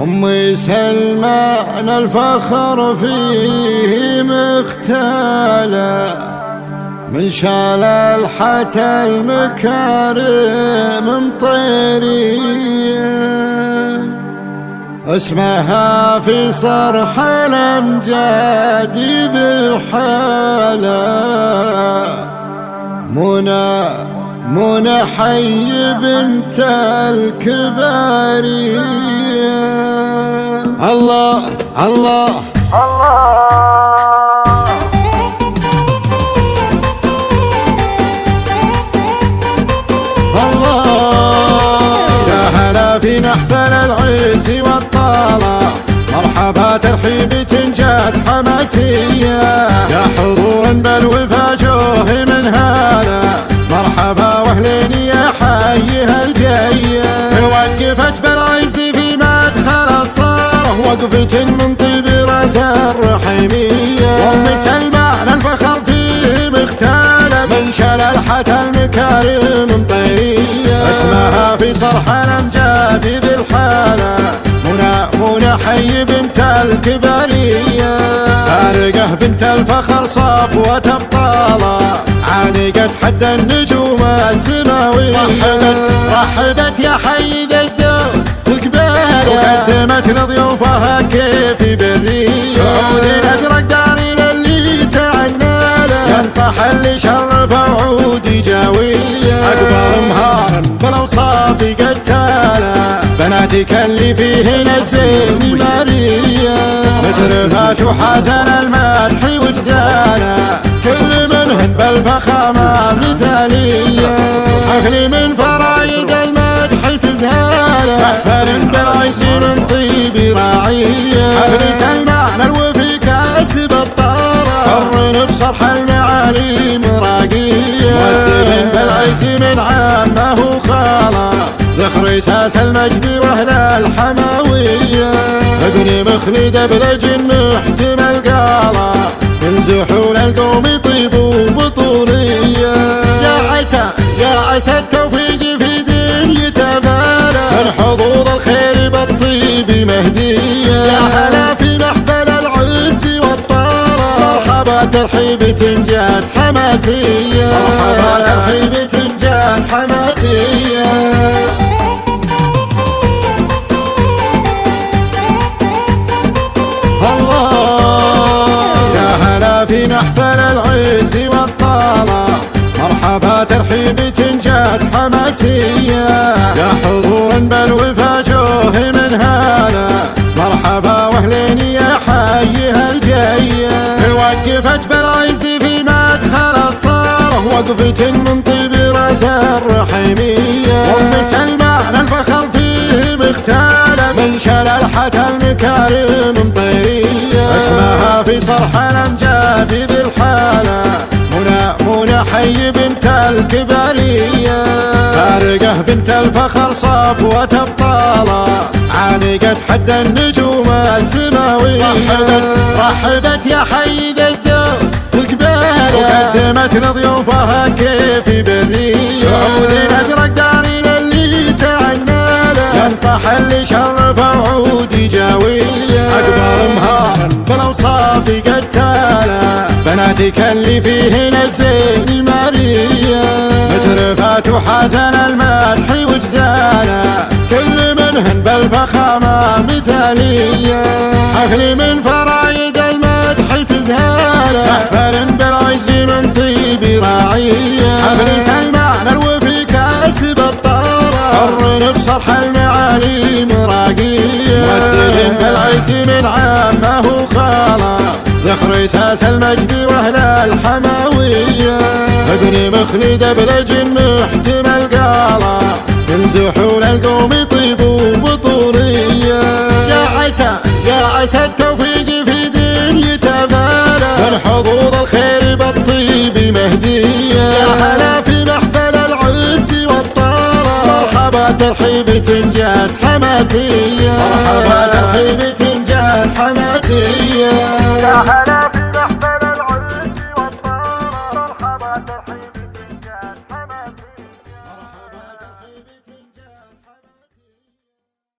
أمي سلمان الفخر فيه مختالة، من شلالحة المكارم مطيرية، اسمها في صرح الأمجاد بالحالة منى حي بنت الكبارية. الله الله يا هلا في محفل العز والطالة، مرحبا ترحيب تنجات حماسية، يا حضور بالوفا جوه من هلا، مرحبا واهلين يا حي هالجية، وقفت بالعز في مدخل الصالة، وقفة من طيب راس الرحيمية، وام سلمان الفخر فيه مختالة، من شلالحة المكارم مطيرية، اسمها في صرح الأمجاد بالحالة منى حي بنت الكبارية، فارقة بنت الفخر صفوة أبطالة، عانقت حد النجوم السماوية، رحبت يا حي ذا الزود وقبالة، وقدمت لضيوفها كيف برية، عود الأزرق داري للي تعناله، ينطح اللي شرف وعود جاوية، أكبر مهارا بالأوصاف قتالة، بناتك اللي فيهن الزين المارية، مترفات وحزن المدح وجزالة، كل منهن بالفخامة مثالية، حفل من فرايد المدح تزهاله، محفل بالعز من طيب راعية، حفل سلمان الوفي كاسب الطارة، حر بصرح المعالي مراقية، مؤدب بالعز من عامه خالة، ذخر اساس المجد واهل الحماوية، ابن مخلد بلجن محتمل قالة، ينزحون القوم طيب وبطولية، يا عسى التوفيق في دين يتفالى، الحظوظ الخير بالطيب مهدية، يا هلا في محفل العز والطارة، مرحبا ترحيب تنجات حماسية، مرحبا ترحيب تنجات حماسية. في محفل العز والطالة، مرحبا ترحيب تنجات حماسية، يا حضور بالوفا جوه من هلا، مرحبا واهلين يا حي هالجية، وقفت بالعز في مدخل الصالة، وقفة من طيب راس الرحيمية، وام سلمان الفخر فيه مختالة، من شلالحة المكارم مطيرية، اسمها في صرح الأمجاد بالحالة منى حي بنت الكبارية، فارقة بنت الفخر صفوة أبطالة، عانقت حد النجوم السماوية، رحبت يا حي ذا الزود وقبالة، وقدمت لضيوفها كيف برية، عود الأزرق داري للي تعناله، ينطح اللي شرف وعود جاوية، أكبر مهارا بالأوصاف قتالة، بناتك اللي فيهن الزين المارية، مترفات وحزن المدح وجزالة، كل منهن بالفخامة مثالية، حفل من فرايد المدح تزهاله، محفل بالعز من طيب راعية، حفل سلمان الوفي كاسب الطارة، حر بصرح المعالي مراقية، مؤدب بالعز من عامه خالة، ذخر اساس المجد واهل الحماوية، ابن مخلد بلجن محتمل قالة، ينزحون القوم طيب وبطولية، يا عسى التوفيق في دين يتفالى، الحظوظ الخير بالطيب مهدية، يا هلا في محفل العز والطارة، مرحبا ترحيب تنجات حماسية، مرحبا ترحيب تنجات حماسية، يا هلا